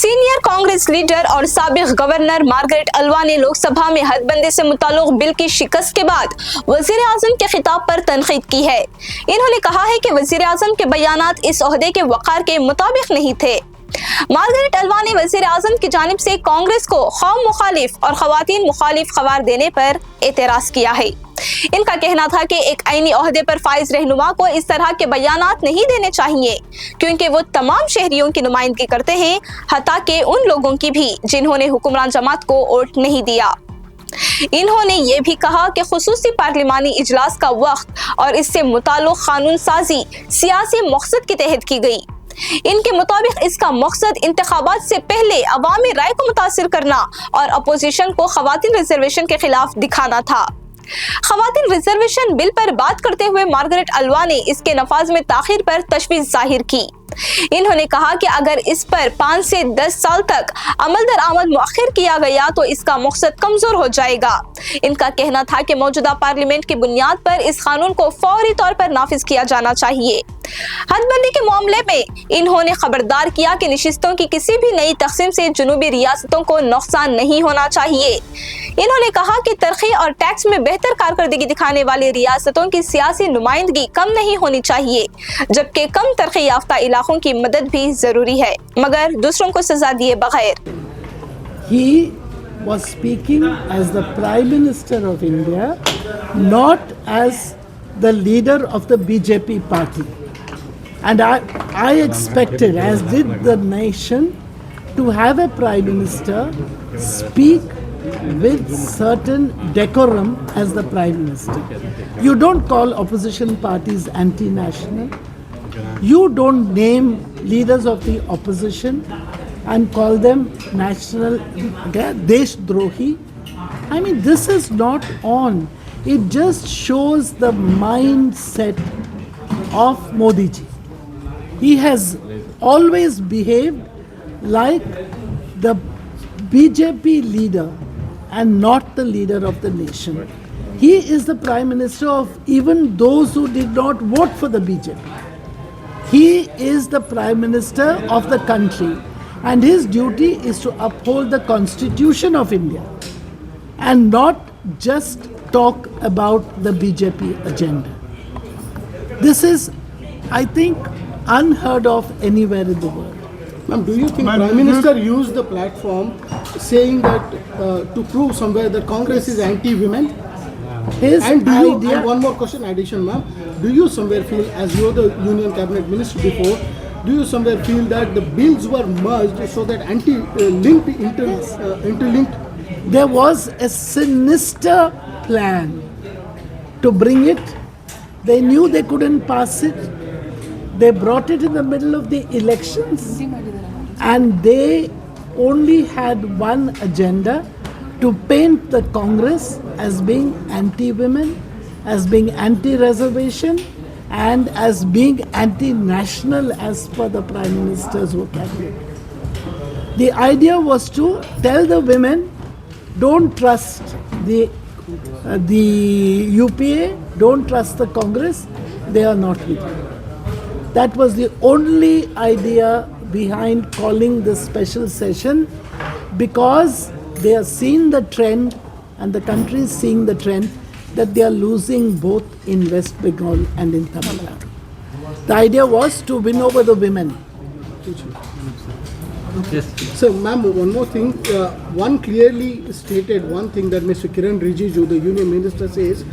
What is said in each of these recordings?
Senior Congress leader और साबिक governor Margaret Alva ने लोकसभा में हदबंदी से मुताल्लिक बिल की शिकस्त के बाद वजीर आज़म के खिताब पर तनखीद की है। इन्होंने कहा है कि वजीर आज़म के बयानात इस ओहदे के वक़ार के मुताबिक नहीं थे। मार्गरेट अल्वा ने वजीर आज़म की जानिब से कांग्रेस को कौम मुखालिफ और ख्वातीन मुखालिफ क़रार देने पर एतराज़ किया है। इनका कहना था कि एक आईनी ओहदे पर फाइज रहनुमा को इस तरह के बयानात नहीं देने चाहिए, क्योंकि वो तमाम शहरियों की नुमाइंदगी करते हैं, हत्ता कि उन लोगों की भी जिन्होंने हुक्मरान जमात को वोट नहीं दिया। इन्होंने ये भी कहा कि खुसूसी पार्लिमानी इजलास का वक्त और इससे मुताल्लिक कानून साजी सियासी मकसद के तहत की गई। इनके मुताबिक इसका मकसद इंतखाबात से पहले अवामी राय को मुतासिर करना और अपोजिशन को ख्वातीन रिजर्वेशन के खिलाफ दिखाना था। ख्वातीन रिजर्वेशन बिल पर बात करते हुए मार्गरेट अल्वा ने इसके नफाज में ताखीर पर तशवीश जाहिर की। इन्होंने कहा कि अगर इस पर 5 से 10 साल तक अमल दरामद मुअख्खर किया गया तो इसका मकसद कमजोर हो जाएगा। इनका कहना था कि मौजूदा पार्लियामेंट की बुनियाद पर इस कानून को फौरी तौर पर नाफिज किया जाना चाहिए। हदबंदी के मामले में इन्होंने खबरदार किया कि नशिस्तों की किसी भी नई तकसीम से जनूबी रियासतों को नुकसान नहीं होना चाहिए। इन्होंने कहा कि तरक्की और टैक्स में बेहतर कारकर्दगी दिखाने वाली रियासतों की सियासी नुमाइंदगी कम नहीं होनी चाहिए, जबकि कम तरक्की याफ्ता इलाकों की मदद भी जरूरी है, मगर दूसरों को सजा दिए बगैर। He was speaking as the Prime Minister of India, not as the leader of the BJP party. And I expected, as did the nation, to have a Prime Minister speak with certain decorum as the Prime Minister. You don't call opposition parties anti-national. You don't name leaders of the opposition and call them national deshdrohi. I mean, this is not on. It just shows the mindset of Modi ji. He has always behaved like the BJP leader and not the leader of the nation. He is the Prime Minister of even those who did not vote for the BJP. He is the Prime Minister of the country, and his duty is to uphold the Constitution of India and not just talk about the BJP agenda. This is, I think, unheard of anywhere in the world. Ma'am, do you think Prime Minister used the platform saying that to prove somewhere that Congress is anti-women? And one more question, addition, ma'am. Do you somewhere feel, as you are the Union Cabinet Minister before, do you somewhere feel that the bills were merged so that interlinked? There was a sinister plan to bring it. They knew they couldn't pass it. They brought it in the middle of the elections, and they only had one agenda: to paint the Congress as being anti-women, as being anti-reservation, and as being anti-national as per the Prime Minister's vocabulary. The idea was to tell the women, don't trust the UPA, don't trust the Congress, they are not with you. That was the only idea behind calling this special session, because they are seeing the trend, and the country is seeing the trend, that they are losing both in West Bengal and in Tamil Nadu. The idea was to win over the women. Yes. So, ma'am, one more thing. One clearly stated one thing that Mr. Kiran Rijiju, the Union Minister, says,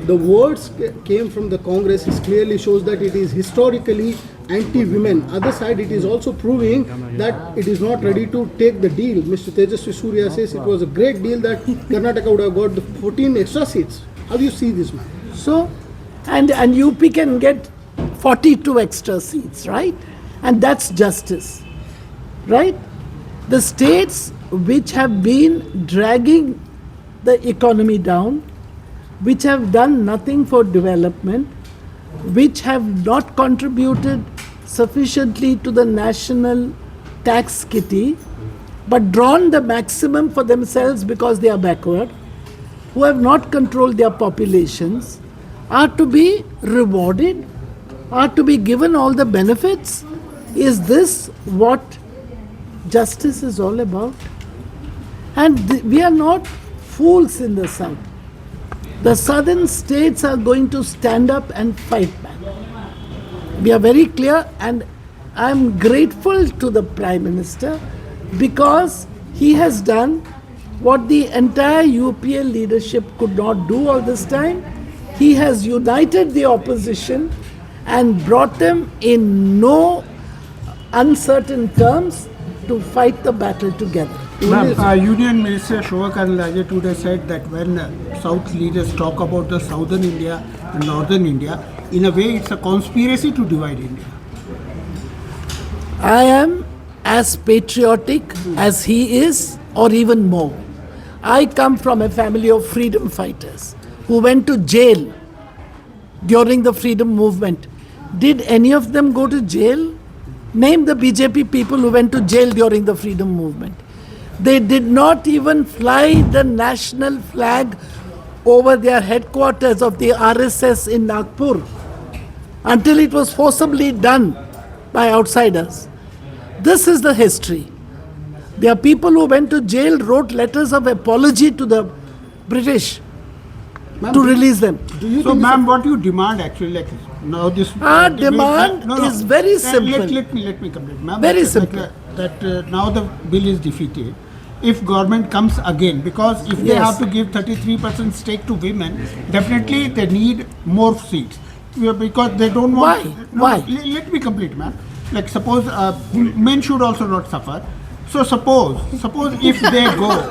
the words came from the Congress. It clearly shows that it is historically anti-women. Other side, it is also proving that it is not ready to take the deal. Mr. Tejasvi Surya says it was a great deal that Karnataka would have got the 14 extra seats. How do you see this, ma'am? So, and UP can get 42 extra seats, right? And that's justice, right? The states which have been dragging the economy down, which have done nothing for development, which have not contributed sufficiently to the national tax kitty, but drawn the maximum for themselves because they are backward, who have not controlled their populations, are to be rewarded, are to be given all the benefits. Is this what justice is all about. And we are not fools in the South. The southern states are going to stand up and fight back. We are very clear, and I am grateful to the Prime Minister because he has done what the entire UPL leadership could not do all this time. He has united the opposition and brought them in no uncertain terms to fight the battle together. Union Minister Shobha Karandlaje today said that when South leaders talk about the Southern India and Northern India, in a way it's a conspiracy to divide India. I am as patriotic as he is, or even more. I come from a family of freedom fighters who went to jail during the freedom movement. Did any of them go to jail? Name the BJP people who went to jail during the freedom movement. They did not even fly the national flag over their headquarters of the RSS in Nagpur until it was forcibly done by outsiders. This is the history. There are people who went to jail, wrote letters of apology to the British to release them. So, ma'am, what you demand actually, like now this... Our demand is very simple. Let me complete, ma'am. Very simple. Now the bill is defeated. If government comes again, because if they have to give 33% stake to women, definitely they need more seats. Because they don't want... Why? Let me complete, ma'am. Like suppose men should also not suffer. So suppose if they go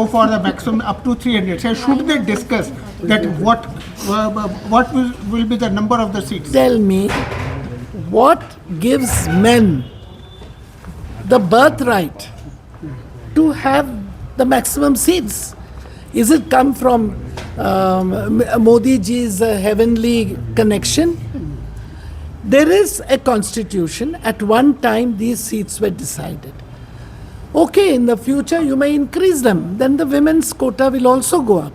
for the maximum up to 300, so should they discuss that what will be the number of the seats? Tell me, what gives men the birthright to have the maximum seats? Is it come from Modi ji's heavenly connection? There is a constitution. At one time, these seats were decided. Okay, in the future, you may increase them. Then the women's quota will also go up.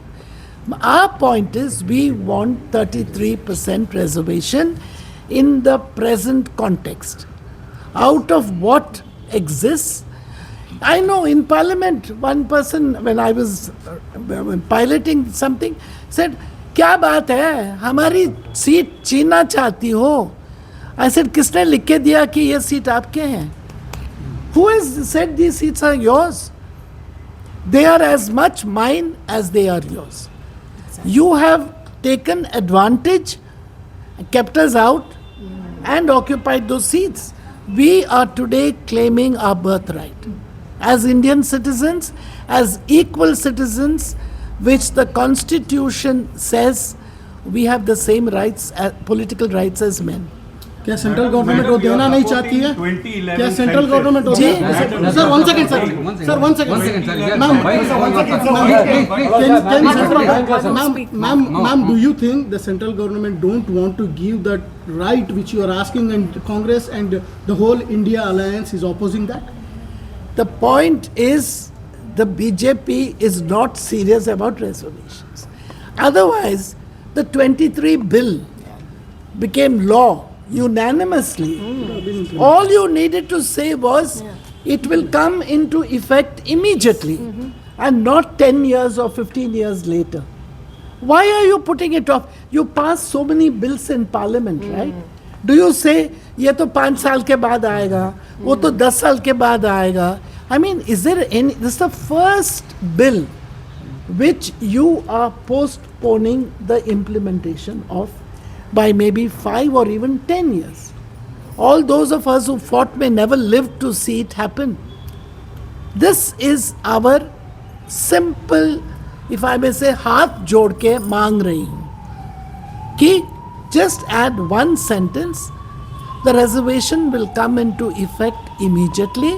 Our point is, we want 33% reservation in the present context. Out of what exists, I know in Parliament, one person, when I was piloting something, said, क्या बात है, हमारी seat छीनना चाहती हो? I said, किसने लिख के दिया कि ये सीट आपके हैं? Who has said these seats are yours? They are as much mine as they are yours. You have taken advantage, kept us out, and occupied those seats. We are today claiming our birthright as Indian citizens, as equal citizens, which the Constitution says we have the same rights, political rights as men. क्या central government वो देना नहीं चाहती है? क्या central government वो sir one second ma'am do you think the central government don't want to give that right which you are asking and Congress and the whole India alliance is opposing that? The point is, the BJP is not serious about reservations. Otherwise, the 23 bill became law unanimously. All you needed to say was it will come into effect immediately and not 10 years or 15 years later. Why are you putting it off? You pass so many bills in Parliament, right? Do you say ये तो 5 साल के बाद आएगा, वो तो 10 साल के बाद आएगा? I mean, is there any? This is the first bill which you are postponing the implementation of by maybe 5 or even 10 years. All those of us who fought may never live to see it happen. This is our simple, if I may say, हाथ जोड़ के मांग रही हूँ कि just add one sentence, the reservation will come into effect immediately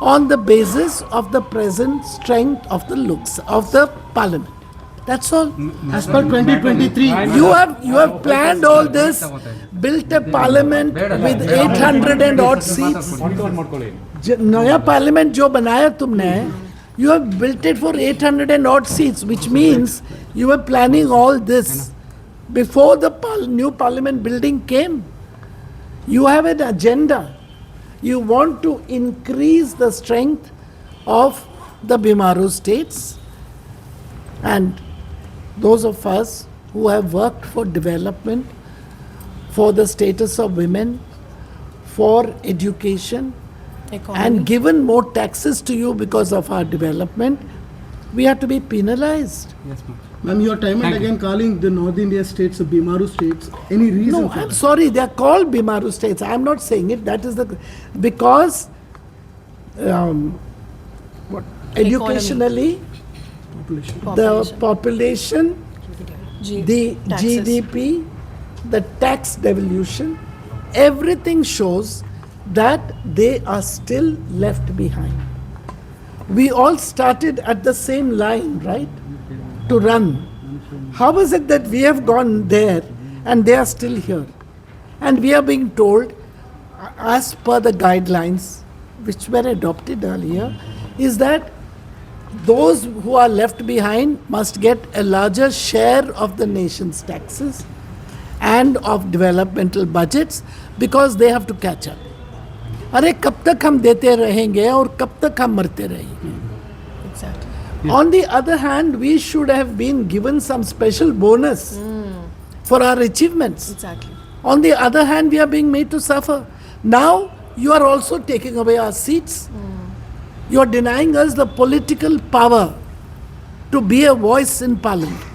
on the basis of the present strength of the looks of the parliament. That's all. As per 2023, you have planned all this, built a parliament with 800 and odd seats. नया parliament जो बनाया तुमने, you have built it for 800 and odd seats, which means you were planning all this before the new parliament building came. You have an agenda. You want to increase the strength of the Bimaru states, and those of us who have worked for development, for the status of women, for education, and given more taxes to you because of our development, we have to be penalized. Yes, ma'am. Ma'am, you are time and again calling the North India states the Bimaru states. Any reason No, for I'm that? sorry, they are called Bimaru states. I'm not saying it. That is because educationally, the population, the GDP, the tax devolution, everything shows that they are still left behind. We all started at the same line, right, to run. How is it that we have gone there and they are still here? And we are being told, as per the guidelines which were adopted earlier, is that those who are left behind must get a larger share of the nation's taxes and of developmental budgets because they have to catch up. अरे कब तक हम देते रहेंगे और कब तक हम मरते रहेंगे? Exactly. On the other hand, we should have been given some special bonus for our achievements. Exactly. On the other hand, we are being made to suffer. Now, you are also taking away our seats. You are denying us the political power to be a voice in parliament.